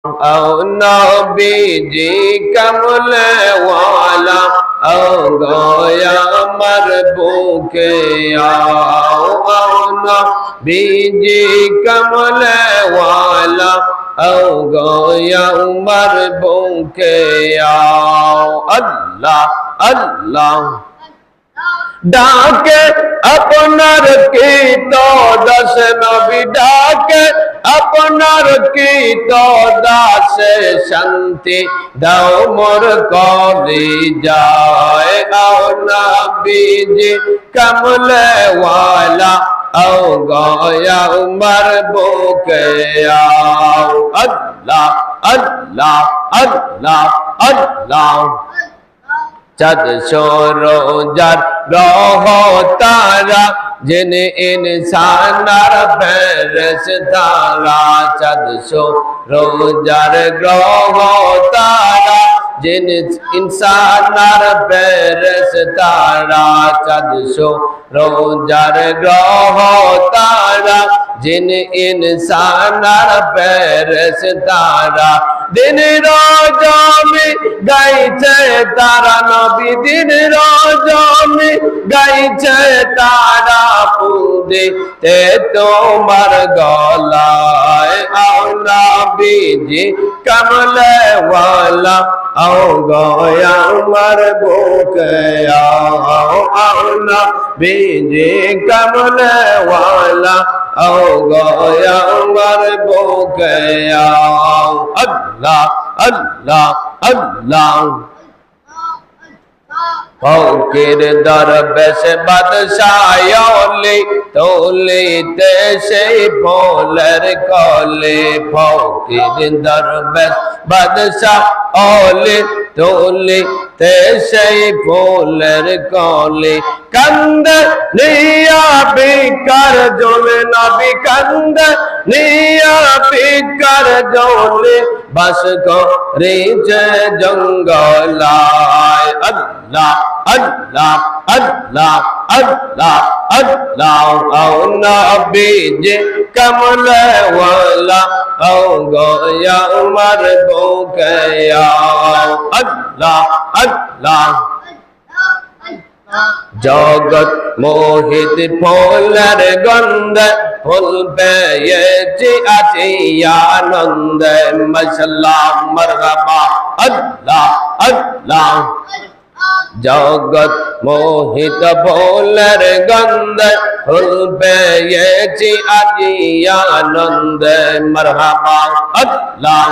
او নবীজি কমলে ওয়ালা ও গয়া আমার বুকে আও নবীজি কমলে ওয়ালা ও গয়া আমার বুকে আও আল্লাহ আল্লাহ ডাকে আপনার কি তো দশ নবী ডাকে আপনার কি তো দাসে শান্তি দাও মোর কলি যায় আও নবীজি কমলে ওয়ালা আও গয়া উমর বুকে আও আল্লাহ আল্লাহ আল্লাহ আল্লাহ চাঁদ সূরজার রহ তারা जिन इंसान फरिश्तारा चाँद सूरज ग्रह तारा जिन इंसान फरिश्तारा चाँद सूरज ग्रह तारा जिन इंसान फरिश्तारा दिन रोजा में गाइছে तारा नबी दिन रोजा में गाइছে तारा पूदे ते তোমার গলায় আও নবীজি কমলে ওয়ালা আও গয়া আমার বুকে আও নবীজি কমলে ওয়ালা আও গয়া আমার বুকে আও আল্লাহ আল্লাহ আল্লাহ ফকির দরবেশ বাদশায়লে তোলিতে সেই ফুলের কলে ফকির দরবেশ বাদশাহ ওলে তোলিতে সেই ফুলের কলে কান্দ নিয়া বিকার জলে নবী কান্দ নিয়া বিকার জলে বাস করেছে জঙ্গলায় আল্লাহ আল্লাহ আল্লাহ আল্লাহ আল্লাহ আও নবীজি কমলে ওয়ালা আও গয়া উমর বুকে আও আল্লাহ আল্লাহ জগৎ মোহিত ফুলের গন্ধ ফুল পেয়েছি আছি আনন্দ মাশাআল্লাহ মারহাবা আল্লাহ আল্লাহ জগৎ মোহিত ফুলের গন্ধ ফুল পেয়েছি আজি আনন্দ মারহাবা আল্লাহ